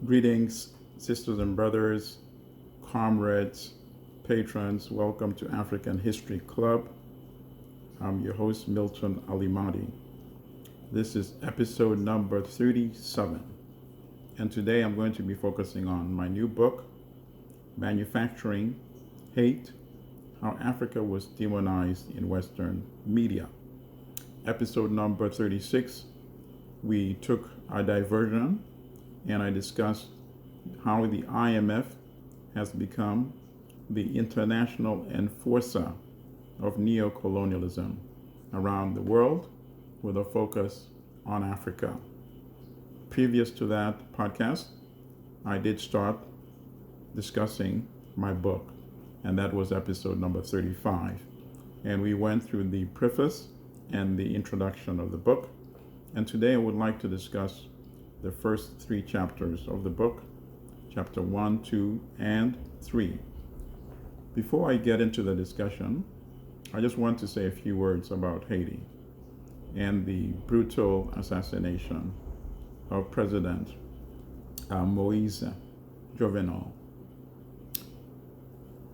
Greetings, sisters and brothers, comrades, patrons. Welcome to African History Club. I'm your host, Milton Alimadi. This is episode number 37. And today I'm going to be focusing on my new book, Manufacturing Hate, How Africa Was Demonized in Western Media. Episode number 36, we took a diversion and I discussed how the IMF has become the international enforcer of neocolonialism around the world with a focus on Africa. Previous to that podcast, I did start discussing my book, and that was episode number 35. And we went through the preface and the introduction of the book. And today I would like to discuss the first three chapters of the book, chapter 1, 2, and 3. Before I get into the discussion, I just want to say a few words about Haiti and the brutal assassination of President Moise Jovenel.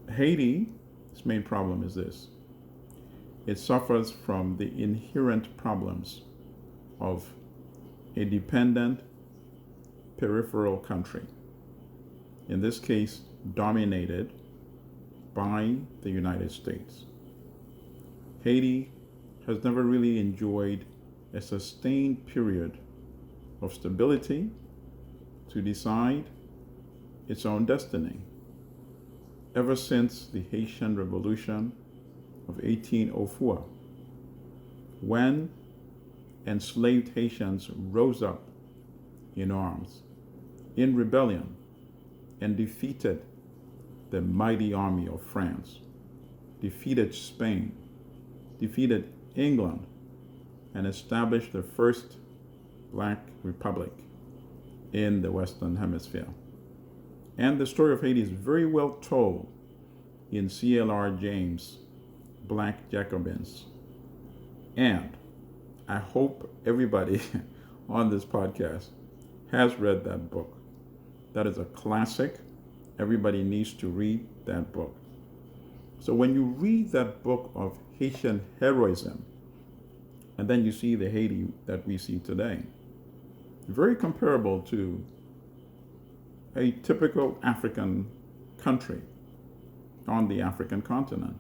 Haiti's main problem is this. It suffers from the inherent problems of a dependent peripheral country, in this case dominated by the United States. Haiti has never really enjoyed a sustained period of stability to decide its own destiny. Ever since the Haitian Revolution of 1804, when enslaved Haitians rose up in arms, in rebellion, and defeated the mighty army of France, defeated Spain, defeated England, and established the first Black Republic in the Western Hemisphere. And the story of Haiti is very well told in C.L.R. James' Black Jacobins. And I hope everybody on this podcast has read that book. That is a classic. Everybody needs to read that book. So when you read that book of Haitian heroism, and then you see the Haiti that we see today, very comparable to a typical African country on the African continent,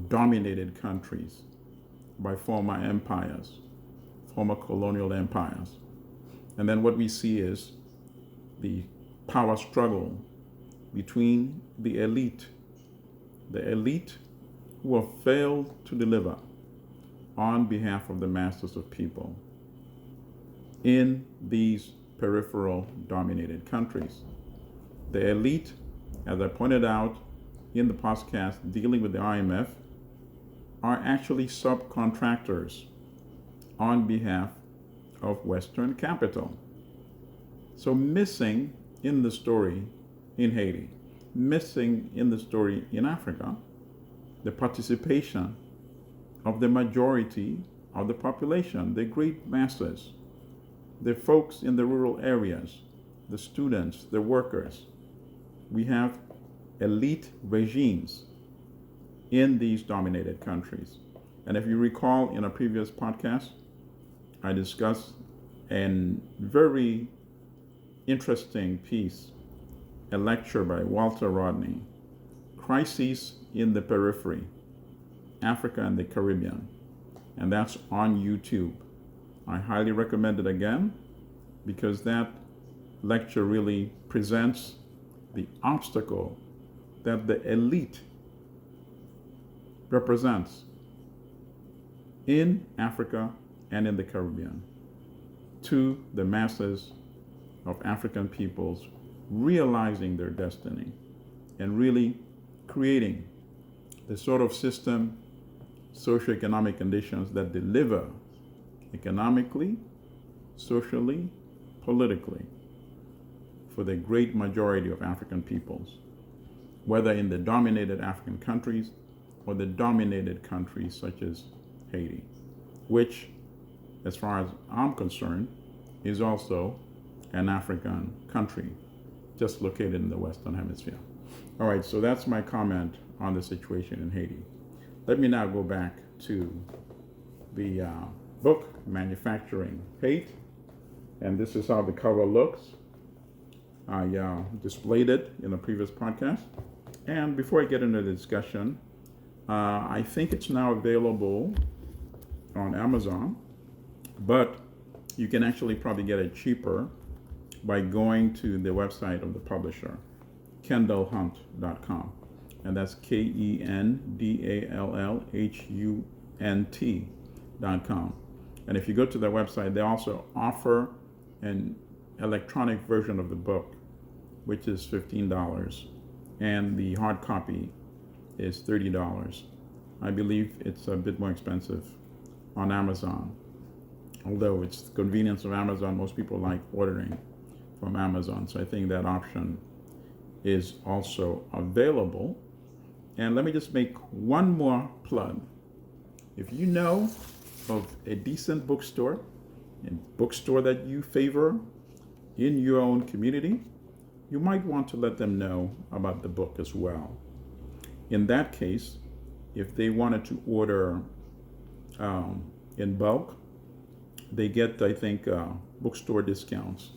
dominated countries by former empires, former colonial empires. And then what we see is the power struggle between the elite who have failed to deliver on behalf of the masses of people in these peripheral dominated countries. The elite, as I pointed out in the podcast dealing with the IMF, are actually subcontractors on behalf of Western capital. So missing in the story in Haiti, missing in the story in Africa, the participation of the majority of the population, the great masses, the folks in the rural areas, the students, the workers. We have elite regimes in these dominated countries. And if you recall in a previous podcast, I discussed a very interesting piece, a lecture by Walter Rodney, Crises in the Periphery, Africa and the Caribbean. And that's on YouTube. I highly recommend it again because that lecture really presents the obstacle that the elite represents in Africa and in the Caribbean to the masses of African peoples realizing their destiny and really creating the sort of system, socioeconomic conditions that deliver economically, socially, politically for the great majority of African peoples, whether in the dominated African countries or the dominated countries such as Haiti, which, as far as I'm concerned, is also an African country just located in the Western Hemisphere. All right, so that's my comment on the situation in Haiti. Let me now go back to the book, Manufacturing Hate, and this is how the cover looks. I displayed it in a previous podcast. And before I get into the discussion, I think it's now available on Amazon, but you can actually probably get it cheaper by going to the website of the publisher, kendallhunt.com. And that's KENDALLHUNT.com. And if you go to their website, they also offer an electronic version of the book, which is $15. And the hard copy is $30. I believe it's a bit more expensive on Amazon. Although it's the convenience of Amazon, most people like ordering from Amazon. So I think that option is also available. And let me just make one more plug. If you know of a decent bookstore, a bookstore that you favor in your own community, you might want to let them know about the book as well. In that case, if they wanted to order in bulk, they get, I think, bookstore discounts.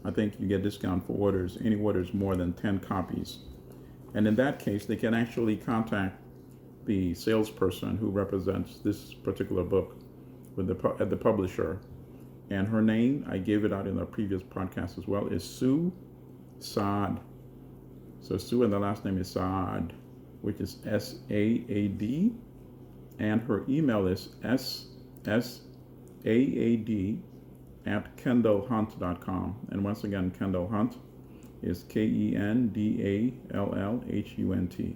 I think you get discount for orders, any orders more than 10 copies. And in that case, they can actually contact the salesperson who represents this particular book at the publisher. And her name, I gave it out in a previous podcast as well, is Sue Saad. So Sue, and the last name is Saad, which is SAAD. And her email is SSAAD@kendallhunt.com. And once again, Kendall Hunt is KENDALLHUNT,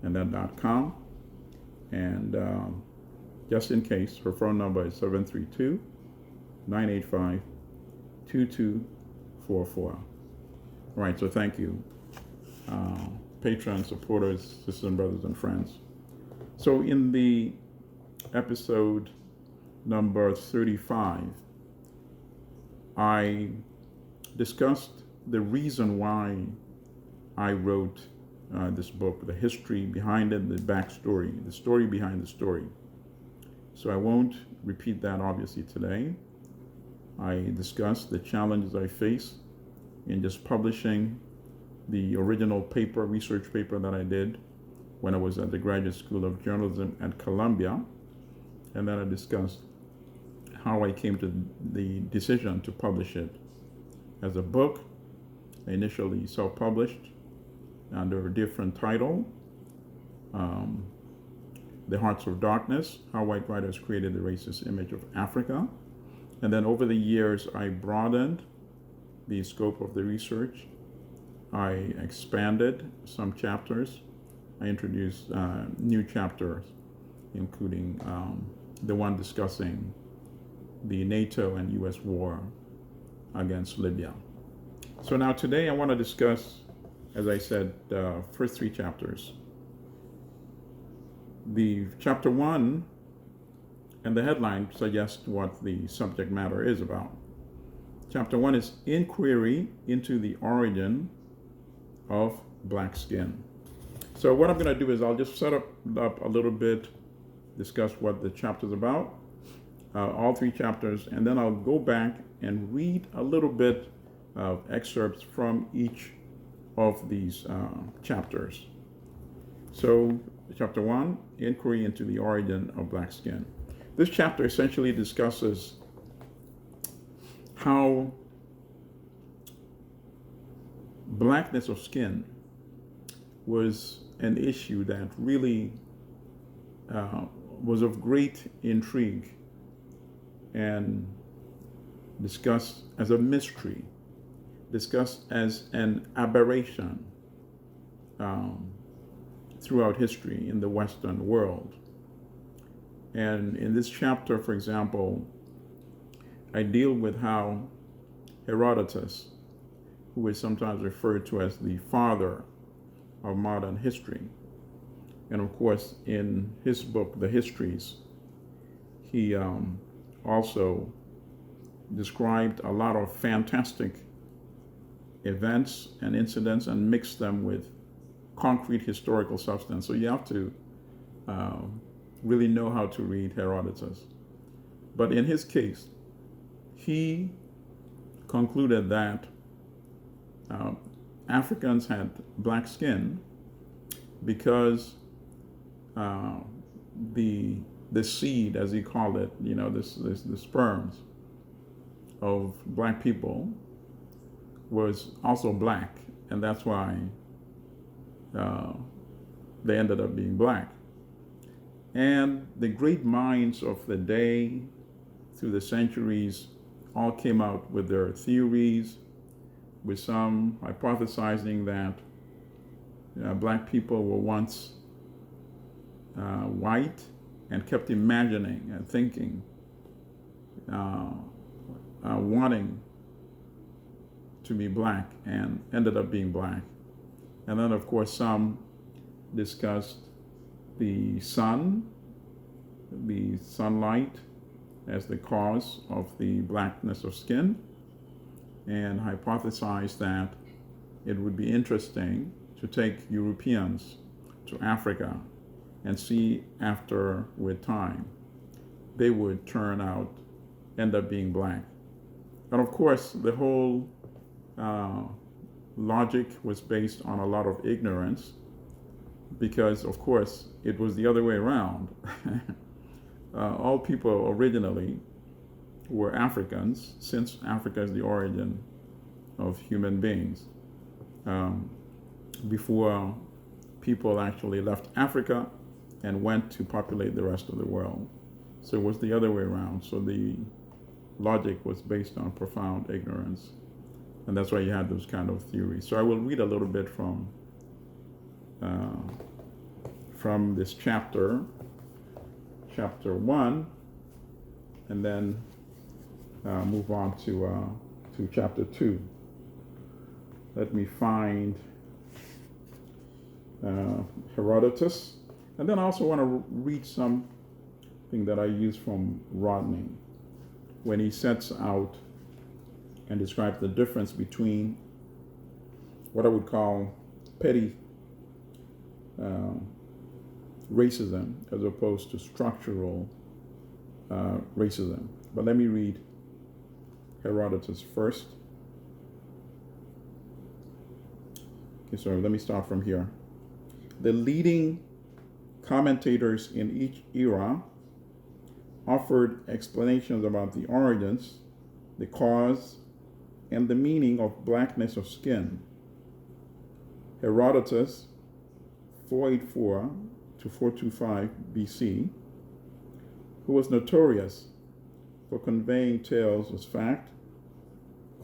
and then .com. And just in case, her phone number is 732-985-2244. All right, so thank you, patrons, supporters, sisters and brothers and friends. So in the episode number 35, I discussed the reason why I wrote this book, the history behind it, the backstory, the story behind the story. So I won't repeat that obviously today. I discussed the challenges I face in just publishing the original paper, research paper that I did when I was at the Graduate School of Journalism at Columbia. And then I discussed how I came to the decision to publish it as a book, initially self-published under a different title, The Hearts of Darkness, How White Writers Created the Racist Image of Africa. And then over the years, I broadened the scope of the research. I expanded some chapters. I introduced new chapters, including the one discussing the NATO and US war against Libya. So now today I want to discuss, as I said, the first three chapters. The chapter 1 and the headline suggest what the subject matter is about. Chapter 1 is Inquiry into the Origin of Black Skin. So what I'm going to do is I'll just set up a little bit, discuss what the chapter's about, all three chapters, and then I'll go back and read a little bit of excerpts from each of these chapters. So chapter 1, Inquiry into the Origin of Black Skin. This chapter essentially discusses how blackness of skin was an issue that really was of great intrigue and discussed as a mystery, discussed as an aberration throughout history in the Western world. And in this chapter, for example, I deal with how Herodotus, who is sometimes referred to as the father of modern history, and of course in his book, The Histories, he also described a lot of fantastic events and incidents and mixed them with concrete historical substance. So you have to really know how to read Herodotus. But in his case, he concluded that Africans had black skin because the seed, as he called it, the sperms of black people was also black, and that's why they ended up being black. And the great minds of the day through the centuries all came out with their theories, with some hypothesizing that black people were once white and kept imagining and thinking, wanting to be black and ended up being black. And then, of course, some discussed the sun, the sunlight, as the cause of the blackness of skin, and hypothesized that it would be interesting to take Europeans to Africa and see after, with time, they would end up being black. And of course, the whole logic was based on a lot of ignorance, because of course it was the other way around. All people originally were Africans, since Africa is the origin of human beings. Before people actually left Africa and went to populate the rest of the world. So it was the other way around. So the logic was based on profound ignorance. And that's why you had those kind of theories. So I will read a little bit from this chapter 1, and then move on to chapter 2. Let me find Herodotus. And then I also want to read something that I use from Rodney when he sets out and describes the difference between what I would call petty racism as opposed to structural racism. But let me read Herodotus first. Okay, so let me start from here. The leading commentators in each era offered explanations about the origins, the cause, and the meaning of blackness of skin. Herodotus, 484 to 425 BC, who was notorious for conveying tales as fact,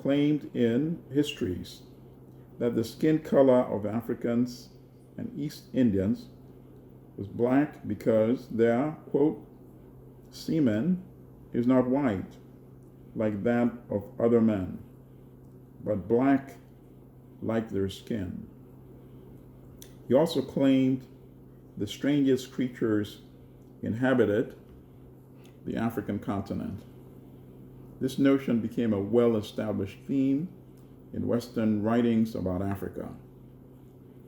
claimed in histories that the skin color of Africans and East Indians was black because their, quote, semen is not white like that of other men, but black like their skin. He also claimed the strangest creatures inhabited the African continent. This notion became a well-established theme in Western writings about Africa.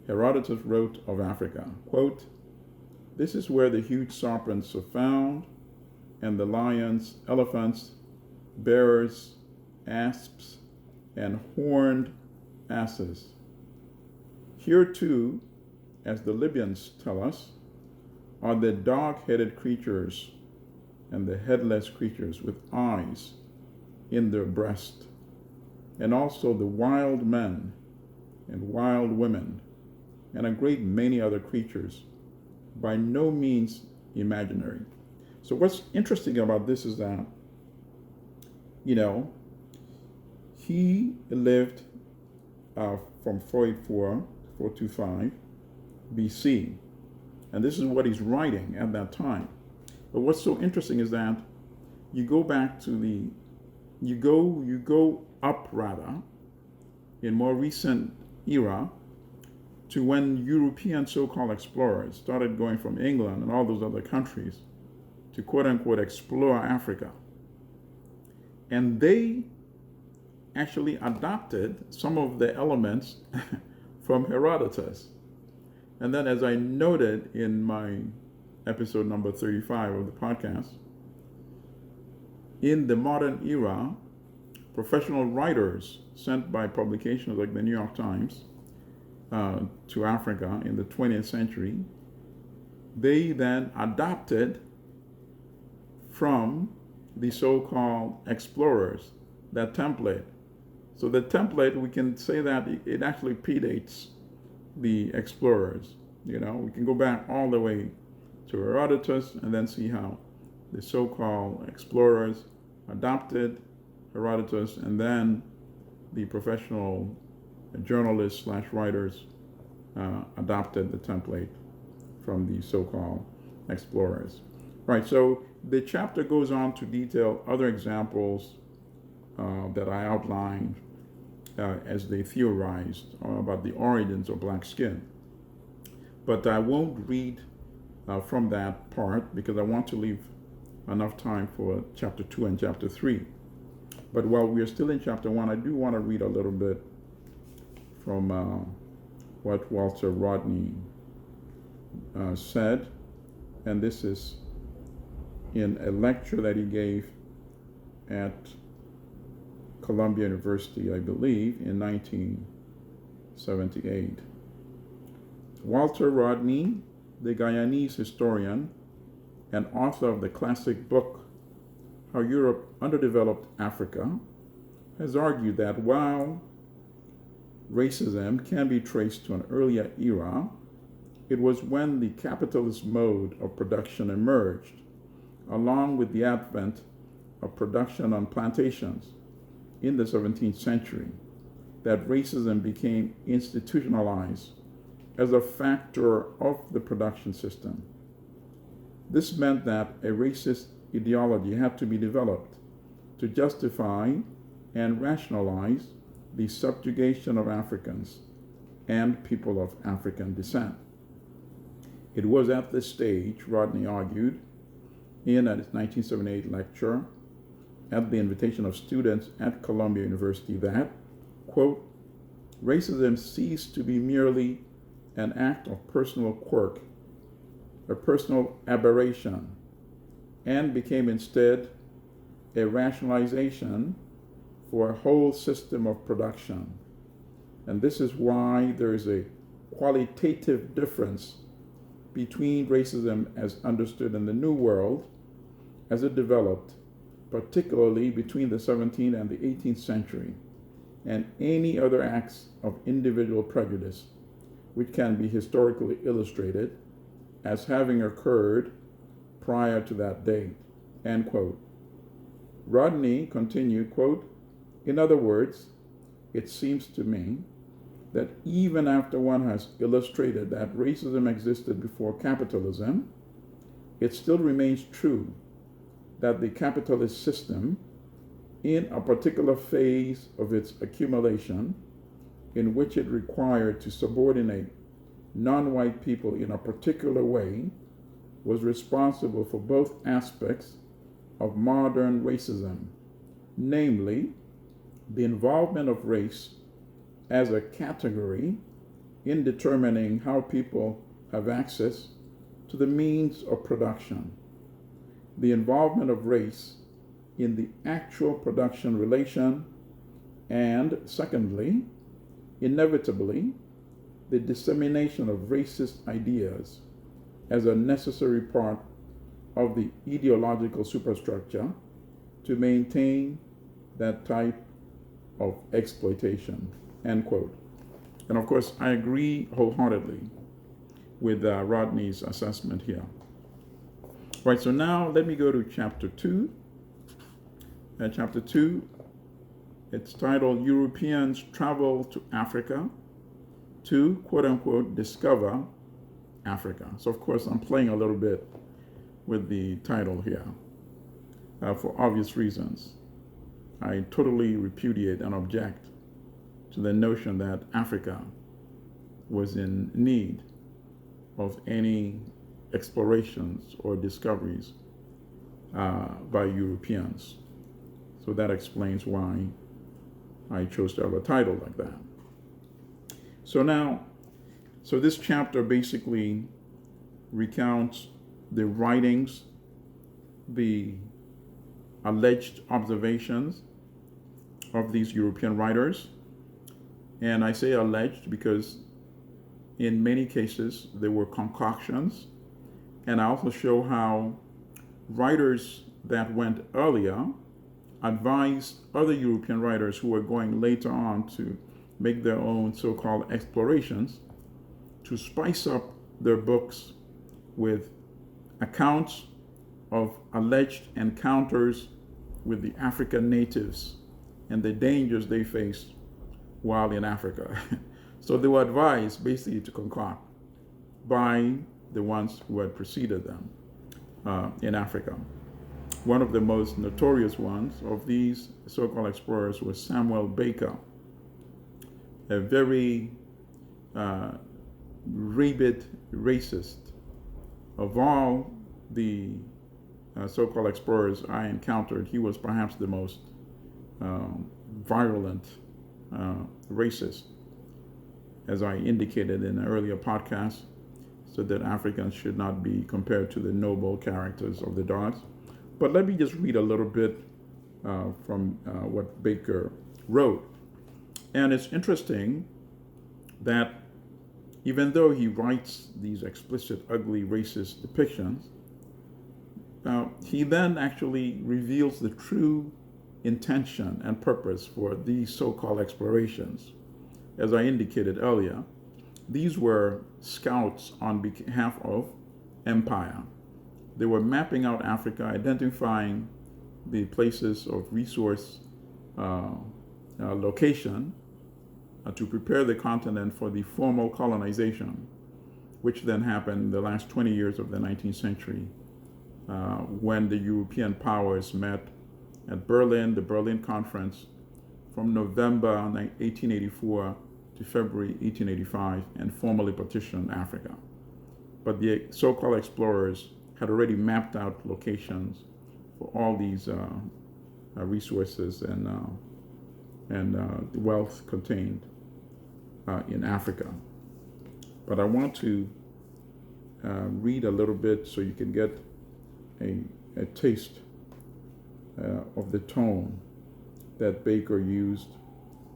Herodotus wrote of Africa, quote, "This is where the huge serpents are found, and the lions, elephants, bears, asps, and horned asses. Here too, as the Libyans tell us, are the dog-headed creatures and the headless creatures with eyes in their breast, and also the wild men and wild women, and a great many other creatures, by no means imaginary." So what's interesting about this is that, he lived from 484 to 425 BC. And this is what he's writing at that time. But what's so interesting is that you go back to you go up rather, in more recent era, to when European so-called explorers started going from England and all those other countries to quote unquote explore Africa. And they actually adopted some of the elements from Herodotus. And then, as I noted in my episode number 35 of the podcast, in the modern era, professional writers sent by publications like the New York Times to Africa in the 20th century, they then adopted from the so-called explorers that template. So the template, we can say that it actually predates the explorers. We can go back all the way to Herodotus and then see how the so-called explorers adopted Herodotus, and then the professional journalists / writers adopted the template from the so-called explorers. Right, so the chapter goes on to detail other examples that I outlined as they theorized about the origins of black skin. But I won't read from that part because I want to leave enough time for chapter 2 and chapter 3. But while we are still in chapter 1, I do want to read a little bit from what Walter Rodney said. And this is in a lecture that he gave at Columbia University, I believe, in 1978. Walter Rodney, the Guyanese historian and author of the classic book, How Europe Underdeveloped Africa, has argued that while racism can be traced to an earlier era, it was when the capitalist mode of production emerged, along with the advent of production on plantations in the 17th century, that racism became institutionalized as a factor of the production system. This meant that a racist ideology had to be developed to justify and rationalize the subjugation of Africans and people of African descent. It was at this stage, Rodney argued, in a 1978 lecture at the invitation of students at Columbia University that, quote, racism ceased to be merely an act of personal quirk, a personal aberration, and became instead a rationalization for a whole system of production. And this is why there is a qualitative difference between racism as understood in the New World as it developed, particularly between the 17th and the 18th century, and any other acts of individual prejudice which can be historically illustrated as having occurred prior to that date, end quote. Rodney continued, quote, in other words, it seems to me that even after one has illustrated that racism existed before capitalism, it still remains true that the capitalist system, in a particular phase of its accumulation, in which it required to subordinate non-white people in a particular way, was responsible for both aspects of modern racism, namely, the involvement of race as a category in determining how people have access to the means of production, the involvement of race in the actual production relation, and secondly, inevitably, the dissemination of racist ideas as a necessary part of the ideological superstructure to maintain that type of exploitation, end quote. And of course, I agree wholeheartedly with Rodney's assessment here. Right, so now let me go to chapter 2. Chapter 2, it's titled Europeans Travel to Africa to, quote unquote, discover Africa. So of course, I'm playing a little bit with the title here for obvious reasons. I totally repudiate and object to the notion that Africa was in need of any explorations or discoveries by Europeans. So that explains why I chose to have a title like that. So this chapter basically recounts the writings, the alleged observations of these European writers. And I say alleged because in many cases they were concoctions. And I also show how writers that went earlier advised other European writers who were going later on to make their own so-called explorations to spice up their books with accounts of alleged encounters with the African natives and the dangers they faced while in Africa. So they were advised basically to concoct by the ones who had preceded them in Africa. One of the most notorious ones of these so-called explorers was Samuel Baker, a very rabid racist. Of all the so-called explorers I encountered, he was perhaps the most virulent racist, as I indicated in an earlier podcast, so that Africans should not be compared to the noble characters of the dogs. But let me just read a little bit from what Baker wrote. And it's interesting that even though he writes these explicit, ugly, racist depictions, he then actually reveals the true intention and purpose for these so-called explorations. As I indicated earlier, these were scouts on behalf of empire. They were mapping out Africa, identifying the places of resource location to prepare the continent for the formal colonization, which then happened in the last 20 years of the 19th century, when the European powers met at Berlin, the Berlin Conference, from November 1884 to February 1885, and formally partitioned Africa. But the so-called explorers had already mapped out locations for all these resources and wealth contained in Africa. But I want to read a little bit so you can get a taste of the tone that Baker used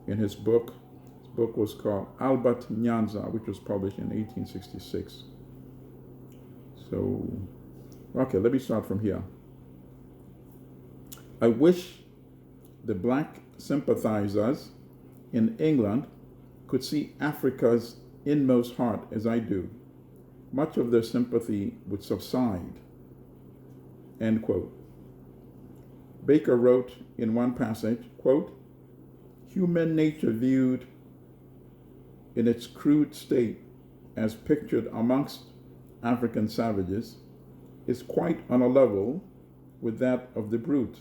in his book. His book was called Albert Nyanza, which was published in 1866. So, okay, let me start from here. I wish the black sympathizers in England could see Africa's inmost heart as I do. Much of their sympathy would subside. End quote. Baker wrote in one passage, quote, "Human nature viewed in its crude state as pictured amongst African savages is quite on a level with that of the brute,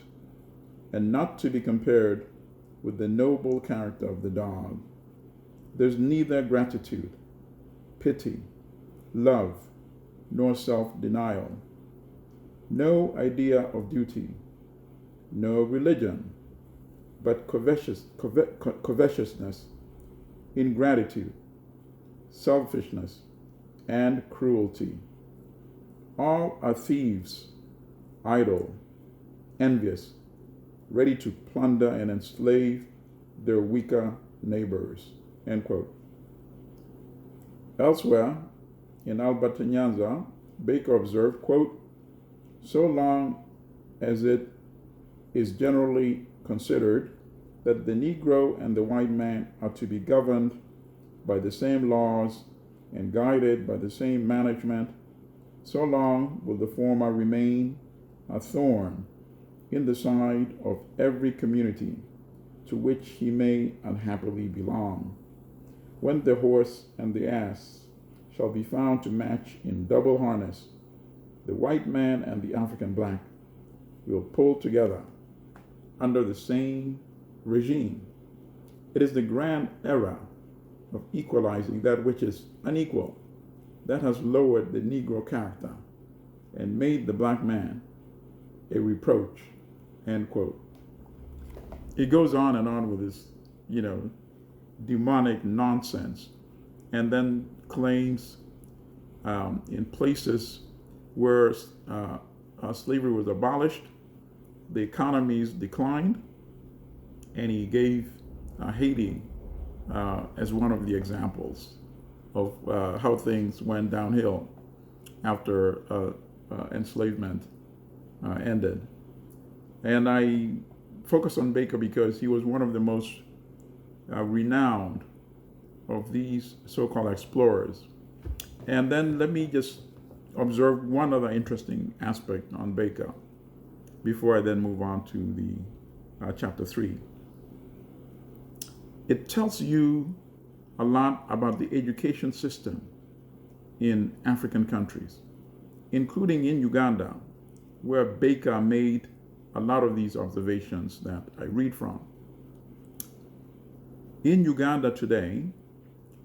and not to be compared with the noble character of the dog. There's neither gratitude, pity, love, nor self-denial, no idea of duty, no religion, but covetousness, ingratitude, selfishness, and cruelty. All are thieves, idle, envious, ready to plunder and enslave their weaker neighbors." End quote. Elsewhere, in Albert Nyanza, Baker observed, quote, "So long as it is generally considered that the Negro and the white man are to be governed by the same laws and guided by the same management, so long will the former remain a thorn in the side of every community to which he may unhappily belong. When the horse and the ass shall be found to match in double harness, the white man and the African black will pull together under the same regime. It is the grand error of equalizing that which is unequal that has lowered the Negro character and made the black man a reproach." End quote. It goes on and on with this, you know, demonic nonsense, and then claims in places where slavery was abolished, the economies declined, and he gave Haiti as one of the examples of how things went downhill after enslavement ended. And I focus on Baker because he was one of the most renowned of these so-called explorers. And then let me just observe one other interesting aspect on Baker before I then move on to the chapter 3. It tells you a lot about the education system in African countries, including in Uganda, where Baker made a lot of these observations that I read from. In Uganda today,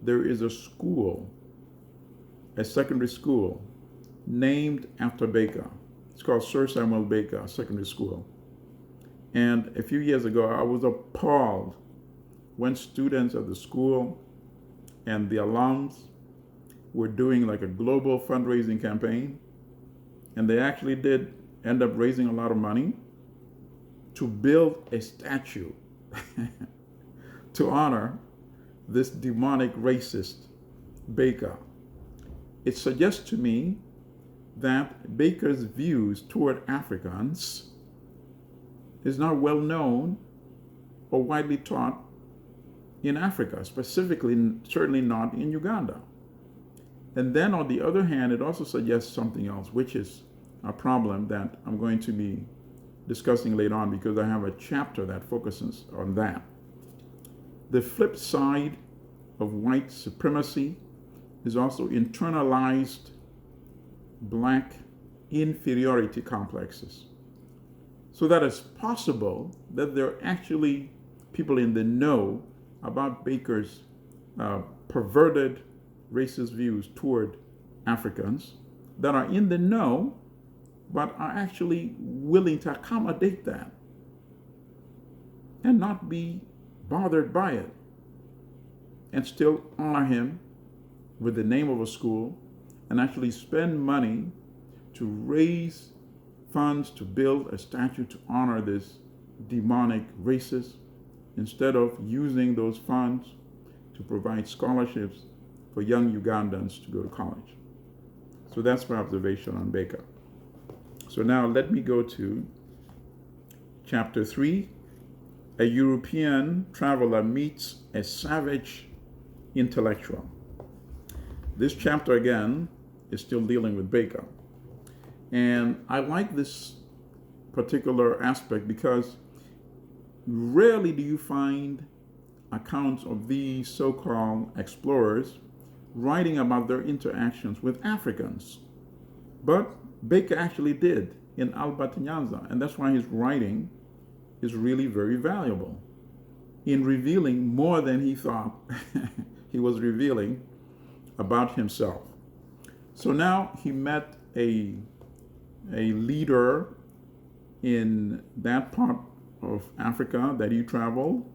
there is a school, a secondary school, named after Baker. It's called Sir Samuel Baker Secondary School. And a few years ago, I was appalled when students at the school and the alums were doing like a global fundraising campaign. And they actually did end up raising a lot of money to build a statue to honor this demonic racist Baker. It suggests to me that Baker's views toward Africans is not well known or widely taught in Africa, specifically, certainly not in Uganda. And then on the other hand, it also suggests something else, which is a problem that I'm going to be discussing later on because I have a chapter that focuses on that. The flip side of white supremacy is also internalized black inferiority complexes. So that it's possible that there are actually people in the know about Baker's perverted racist views toward Africans that are in the know, but are actually willing to accommodate that and not be bothered by it and still honor him with the name of a school and actually spend money to raise funds to build a statue to honor this demonic racist instead of using those funds to provide scholarships for young Ugandans to go to college. So that's my observation on Baker. So now let me go to chapter 3. A European traveler meets a savage intellectual. This chapter again is still dealing with Baker. And I like this particular aspect because rarely do you find accounts of these so-called explorers writing about their interactions with Africans. But Baker actually did in Albert Nyanza, and that's why his writing is really very valuable in revealing more than he thought he was revealing about himself. So now he met a leader in that part of Africa that he traveled,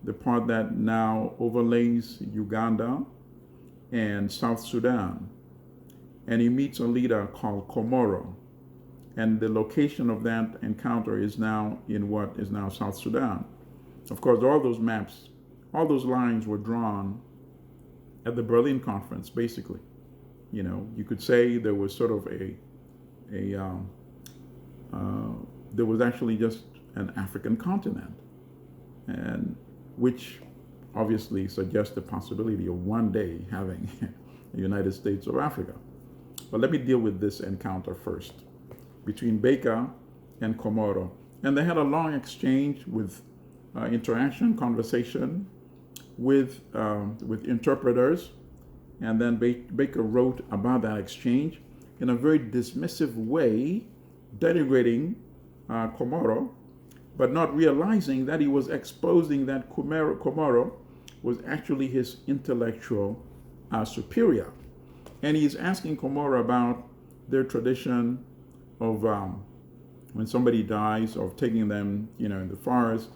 the part that now overlays Uganda and South Sudan. And he meets a leader called Komoro. And the location of that encounter is now in what is now South Sudan. Of course, all those maps, all those lines were drawn at the Berlin Conference, basically. You know, you could say there was sort of there was actually just an African continent, and which obviously suggests the possibility of one day having the United States of Africa. But let me deal with this encounter first between Baker and Komoro. And they had a long exchange with interaction, conversation with interpreters. And then Baker wrote about that exchange in a very dismissive way, denigrating Komoro, but not realizing that he was exposing that Komoro was actually his intellectual superior. And he's asking Komoro about their tradition of when somebody dies, of taking them, in the forest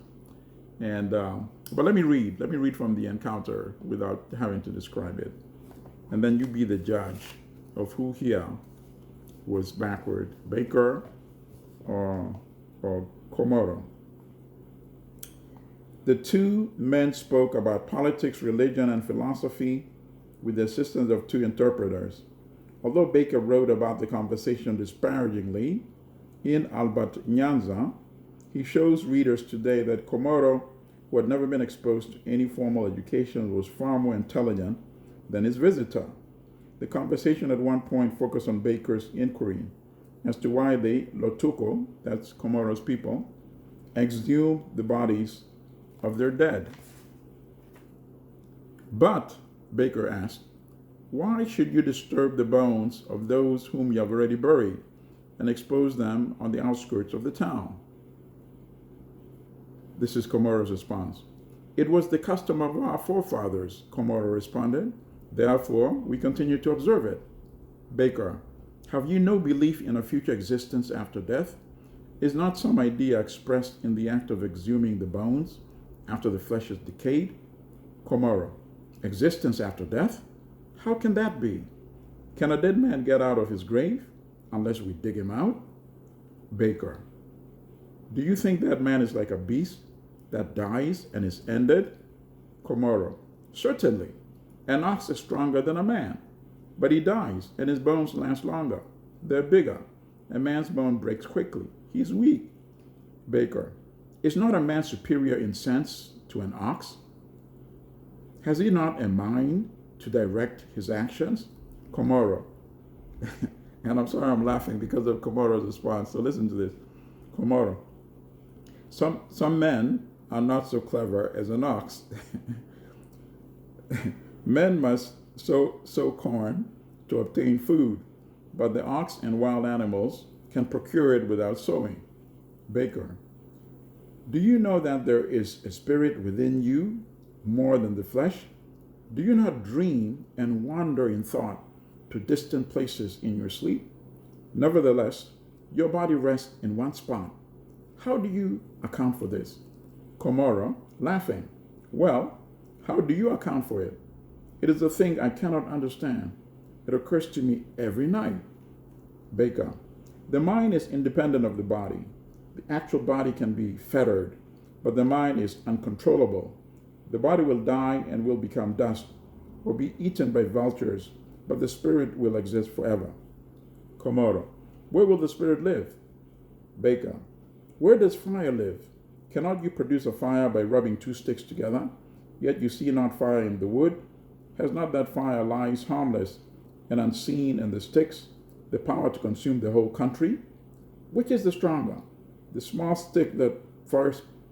And but let me read. Let me read from the encounter without having to describe it, and then you be the judge of who here was backward, Baker or Komoro. The two men spoke about politics, religion, and philosophy with the assistance of two interpreters. Although Baker wrote about the conversation disparagingly in Albert Nyanza, he shows readers today that Komoro, who had never been exposed to any formal education, was far more intelligent than his visitor. The conversation at one point focused on Baker's inquiry as to why they, Lotuko, that's Komoro's people, exhumed the bodies of their dead. But, Baker asked, why should you disturb the bones of those whom you have already buried and expose them on the outskirts of the town? This is Komoro's response. It was the custom of our forefathers, Komoro responded. Therefore, we continue to observe it. Baker, have you no belief in a future existence after death? Is not some idea expressed in the act of exhuming the bones after the flesh is decayed? Komoro, existence after death? How can that be? Can a dead man get out of his grave unless we dig him out? Baker, do you think that man is like a beast that dies and is ended? Komoro, certainly. An ox is stronger than a man, but he dies and his bones last longer. They're bigger. A man's bone breaks quickly. He's weak. Baker, is not a man superior in sense to an ox? Has he not a mind to direct his actions? Komoro, and I'm sorry I'm laughing because of Komoro's response, so listen to this. Komoro, some men are not so clever as an ox. Men must sow corn to obtain food, but the ox and wild animals can procure it without sowing. Baker, do you know that there is a spirit within you more than the flesh? Do you not dream and wander in thought to distant places in your sleep? Nevertheless, your body rests in one spot. How do you account for this? Komoro, laughing. Well, how do you account for it? It is a thing I cannot understand. It occurs to me every night. Baker, the mind is independent of the body. The actual body can be fettered, but the mind is uncontrollable. The body will die and will become dust or be eaten by vultures, but the spirit will exist forever. Komoro, where will the spirit live? Baker, where does fire live? Cannot you produce a fire by rubbing two sticks together? Yet you see not fire in the wood. Has not that fire lies harmless and unseen in the sticks, the power to consume the whole country? Which is the stronger? The small stick that first